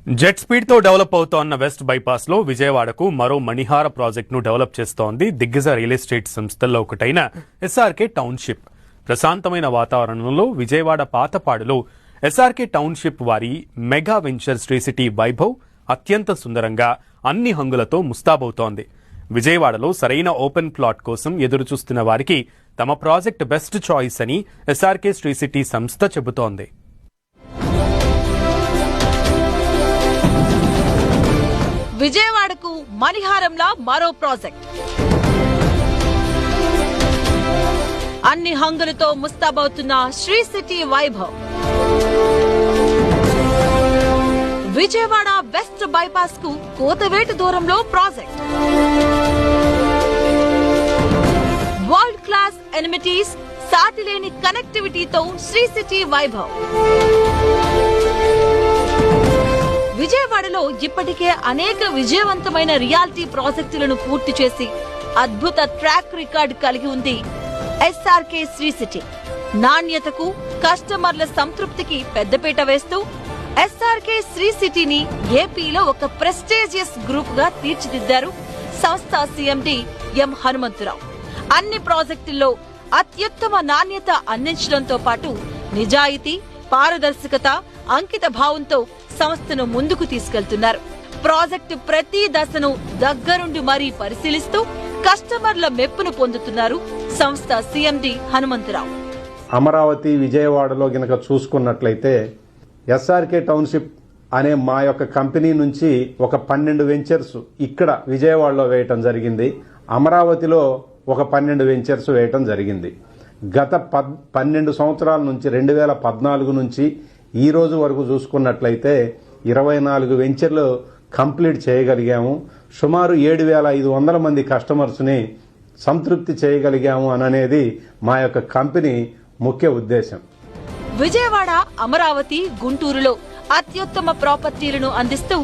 Jet speed తో develop అవుతోన్న west bypass లో విజయవాడకు మరో మణిహార ప్రాజెక్ట్ ను డెవలప్ చేస్తోంది దిగ్గజ రియల్ ఎస్టేట్ సంస్థల్లో ఒకటైన ఎస్ఆర్కే టౌన్షిప్. ప్రశాంతమైన వాతావరణంలో విజయవాడ పాతపాడులో ఎస్ఆర్కే టౌన్షిప్ వారి mega venture Sri city Vaibhav అత్యంత సుందరంగా అన్ని హంగులతో ముస్తాబవుతోంది. విజయవాడలో సరైన ఓపెన్ ప్లాట్ కోసం ఎదురుచూస్తున్న వారికి తమ ప్రాజెక్ట్ బెస్ట్ చాయిస్ అని ఎస్ఆర్కే శ్రీ సిటీ సంస్థ చెబుతోంది. విజయవాడకు మణిహారంలా మరో ప్రాజెక్ట్. అన్ని హంగులతో ముస్తాబవుతున్న Sri city Vaibhav. Vijayawada west bypass కు కోతవేటు దూరంలో ప్రాజెక్ట్. వరల్డ్ క్లాస్ ఎనిమిటీస్, సాటిలేని కనెక్టివిటీతో శ్రీ సిటీ వైభవ్. విజయవాడలో ఇప్పటికే అనేక విజయవంతమైన రియాలిటీ ప్రాజెక్టులను పూర్తి చేసి అద్భుత ట్రాక్ రికార్డు కలిగి ఉంది ఎస్ఆర్కే శ్రీ సిటీ. నాణ్యతకు, కస్టమర్ల సంతృప్తికి పెద్దపీట వేస్తూ ఎస్ఆర్కే శ్రీ సిటీని ఏపీలో ఒక ప్రెస్టీజియస్ గ్రూప్ గా తీర్చిదిద్దారు సంస్థ సీఎండీ ఎం హనుమంతరావు. అన్ని ప్రాజెక్టుల్లో అత్యుత్తమ నాణ్యత అందించడంతో పాటు నిజాయితీ, పారదర్శకత, అంకిత భావంతో సంస్థను ముందుకు తీసుకెళ్తున్నారు. ప్రాజెక్టు ప్రతి దశను దగ్గరుండి మరీ పరిశీలిస్తూ కస్టమర్ల మెప్పును పొందుతున్నారు సంస్థ సీఎండీ హనుమంతరావు. అమరావతి, విజయవాడలో గనక చూసుకున్నట్లయితే ఎస్ఆర్కే టౌన్షిప్ అనే మా యొక్క కంపెనీ నుంచి ఒక 12 వెంచర్స్ ఇక్కడ విజయవాడలో వేయటం జరిగింది. అమరావతిలో ఒక 12 వెంచర్స్ వేయటం జరిగింది. గత 12 సంవత్సరాల నుంచి 2014 నుంచి ఈ రోజు వరకు చూసుకున్నట్లయితే 24 వెంచర్లు కంప్లీట్ చేయగలిగాము. సుమారు 7,500 మంది కస్టమర్స్ని సంతృప్తి చేయగలిగాము అనేది మా యొక్క కంపెనీ ముఖ్య ఉద్దేశం. విజయవాడ, అమరావతి, గుంటూరులో అత్యుత్తమ ప్రాపర్టీలను అందిస్తూ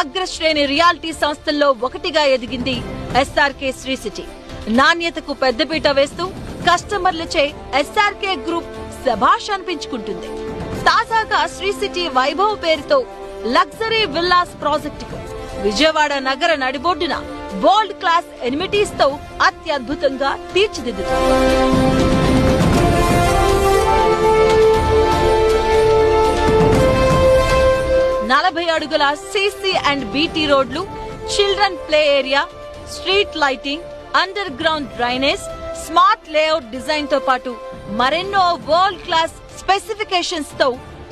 అగ్రశ్రేణి రియాలిటీ సంస్థల్లో ఒకటిగా ఎదిగింది ఎస్ఆర్కే శ్రీ సిటీ. నాణ్యతకు పెద్దపీట వేస్తూ కస్టమర్లచే ఎస్ఆర్కే గ్రూప్ శభాష్ అనిపించుకుంటుంది. తాజాగా శ్రీ సిటీ వైభవ్ పేరుతో లగ్జరీ విల్లాస్ ప్రాజెక్టుకు విజయవాడ నగర నడిబొడ్డున వరల్డ్ క్లాస్ ఎనిమిటీస్ తో అత్యద్భుతంగా తీర్చిదిద్దుతుంది. 40 అడుగుల సీసీ అండ్ బీటీ రోడ్లు, children play area, street lighting, under ground drainage, smart layout design తో పాటు మరెన్నో వరల్డ్ క్లాస్ స్పెసిఫికేషన్స్ తో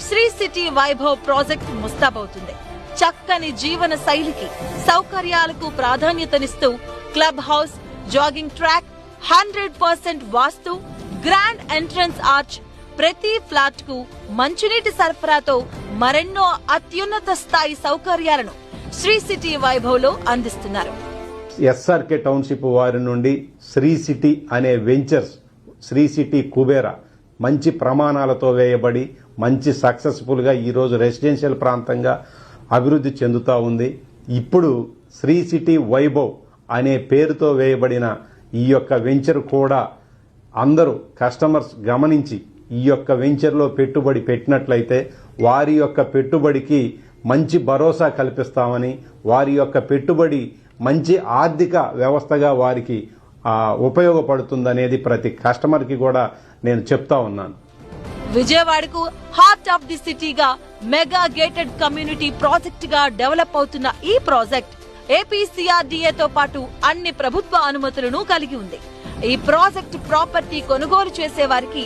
శ్రీ సిటీ వైభవ్ ప్రాజెక్ట్ ముస్తాబవుతుంది. చక్కని జీవన శైలికి, సౌకర్యాలకు ప్రాధాన్యతనిస్తూ క్లబ్ హౌస్, జాగింగ్ ట్రాక్, 100% వాస్తు, గ్రాండ్ ఎంట్రన్స్ ఆర్చ్, ప్రతి ఫ్లాట్ కు మంచినీటి సరఫరాతో మరెన్నో అత్యున్నత స్థాయి సౌకర్యాలను శ్రీ సిటీ వైభవ్ లో అందిస్తున్నారు. ఎస్ఆర్కే టౌన్షిప్ వారి నుండి శ్రీ సిటీ అనే వెంచర్స్, శ్రీ సిటీ కుబేరా మంచి ప్రమాణాలతో వేయబడి మంచి సక్సెస్ఫుల్ గా ఈరోజు రెసిడెన్షియల్ ప్రాంతంగా అభివృద్ధి చెందుతా ఉంది. ఇప్పుడు శ్రీ సిటీ వైభవ్ అనే పేరుతో వేయబడిన ఈ యొక్క వెంచర్ కూడా అందరూ కస్టమర్స్ గమనించి ఈ యొక్క వెంచర్లో పెట్టుబడి పెట్టినట్లయితే వారి యొక్క పెట్టుబడికి మంచి భరోసా కల్పిస్తామని, వారి యొక్క పెట్టుబడి మంచి ఆర్థిక వ్యవస్థగా వారికి ఉపయోగపడుతుందనేది ప్రతి కస్టమర్కి కూడా నేను చెప్తా ఉన్నాను. విజయవాడకు హార్ట్ ఆఫ్ ది సిటీగా మెగా గేటెడ్ కమ్యూనిటీ ప్రాజెక్ట్ గా డెవలప్ అవుతున్న ఈ ప్రాజెక్ట్ ఏపీసీఆర్డీఏతో పాటు అన్ని ప్రభుత్వ అనుమతులను కలిగి ఉంది. ఈ ప్రాజెక్ట్ ప్రాపర్టీ కొనుగోలు చేసే వారికి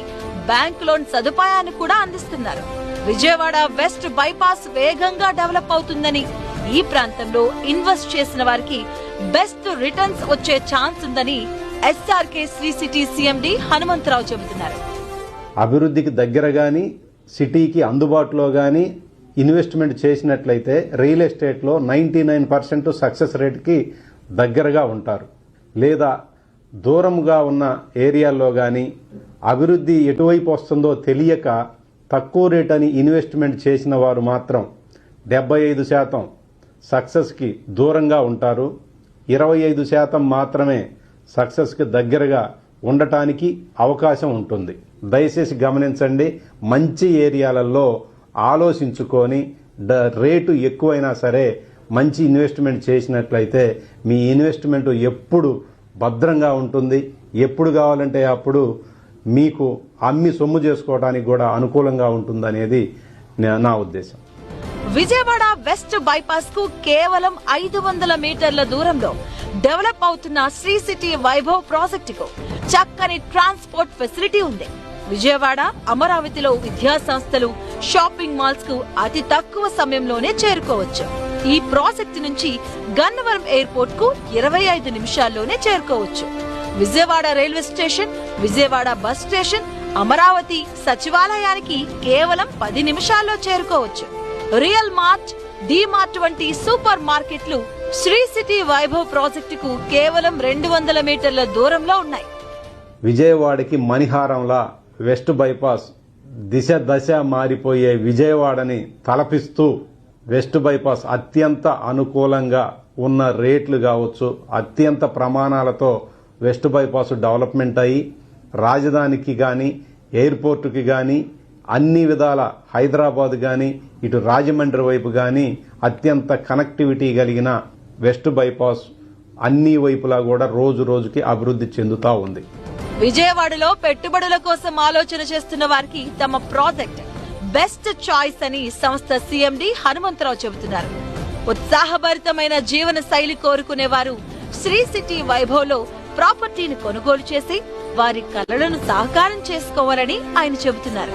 బ్యాంక్ లోన్ సదుపాయాన్ని కూడా అందిస్తున్నారు. విజయవాడ వెస్ట్ బైపాస్ వేగంగా డెవలప్ అవుతుందని, ఈ ప్రాంతంలో ఇన్వెస్ట్ చేసిన వారికి బెస్ట్ రిటర్న్స్ వచ్చే ఛాన్స్ ఉందని SRK Sri City CMD Hanumantharao చెబుతున్నారు. అభివృద్ధికి దగ్గర గాని, సిటీకి అందుబాటులో గాని ఇన్వెస్ట్మెంట్ చేసినట్లయితే రియల్ ఎస్టేట్లో 99% సక్సెస్ రేట్కి దగ్గరగా ఉంటారు. లేదా దూరంగా ఉన్న ఏరియాల్లో గాని అభివృద్ధి ఎటువైపు వస్తుందో తెలియక తక్కువ రేట్ అని ఇన్వెస్ట్మెంట్ చేసిన వారు మాత్రం 75% సక్సెస్కి దూరంగా ఉంటారు. 25% మాత్రమే సక్సెస్కి దగ్గరగా ఉండటానికి అవకాశం ఉంటుంది. దయచేసి గమనించండి. మంచి ఏరియాలలో ఆలోచించుకొని రేటు ఎక్కువైనా సరే మంచి ఇన్వెస్ట్మెంట్ చేసినట్లయితే మీ ఇన్వెస్ట్మెంట్ ఎప్పుడు భద్రంగా ఉంటుంది. ఎప్పుడు కావాలంటే అప్పుడు మీకు అమ్మి సొమ్ము చేసుకోవడానికి కూడా అనుకూలంగా ఉంటుందనేది నా ఉద్దేశం. విజయవాడ వెస్ట్ బైపాస్ కు కేవలం 500 మీటర్ల దూరంలో డెవలప్ అవుతున్న శ్రీ సిటీ వైభవ్ ప్రాజెక్టుకు చక్కని ట్రాన్స్పోర్ట్ ఫెసిలిటీ ఉంది. విజయవాడ, అమరావతిలో విద్యా సంస్థలు, షాపింగ్ మాల్స్ కు అతి తక్కువ సమయంలోనే చేరుకోవచ్చు. ఈ ప్రాజెక్టు నుంచి గన్నవరం ఎయిర్పోర్ట్ కు 25 నిమిషాల్లోనే చేరుకోవచ్చు. Vijayawada railway station, Vijayawada bus station, Amaravati సచివాలయానికి కేవలం 10 నిమిషాల్లో చేరుకోవచ్చు. రియల్ మార్ట్, డి మార్ట్ వంటి సూపర్ మార్కెట్లు శ్రీ సిటీ వైభవ్ ప్రాజెక్టుకు కేవలం 200 మీటర్ల దూరంలో ఉన్నాయి. విజయవాడకి మణిహారంలా వెస్ట్ బైపాస్ దశ మారిపోయే విజయవాడని తలపిస్తూ వెస్ట్ బైపాస్ అత్యంత అనుకూలంగా ఉన్న రేట్లు కావచ్చు, అత్యంత ప్రమాణాలతో వెస్ట్ బైపాస్ డెవలప్మెంట్ అయ్యి రాజధానికి కానీ ఎయిర్పోర్టుకి కానీ అన్ని విధాల హైదరాబాద్ కానీ ఇటు రాజమండ్రి వైపు కానీ అత్యంత కనెక్టివిటీ కలిగిన వెస్ట్ బైపాస్ అన్ని వైపులా కూడా రోజు రోజుకి అభివృద్ధి చెందుతా ఉంది. విజయవాడలో పెట్టుబడుల కోసం ఆలోచన చేస్తున్న వారికి తమ ప్రాజెక్ట్ బెస్ట్ చాయిస్ అని సంస్థ సిఎండి హనుమంతరావు చెబుతున్నారు. ఉత్సాహభరితమైన జీవన శైలి కోరుకునే వారు శ్రీ సిటీ వైభవ్ లో ప్రాపర్టీని కొనుగోలు చేసి వారి కలలను సాకారం చేసుకోవాలని ఆయన చెబుతున్నారు.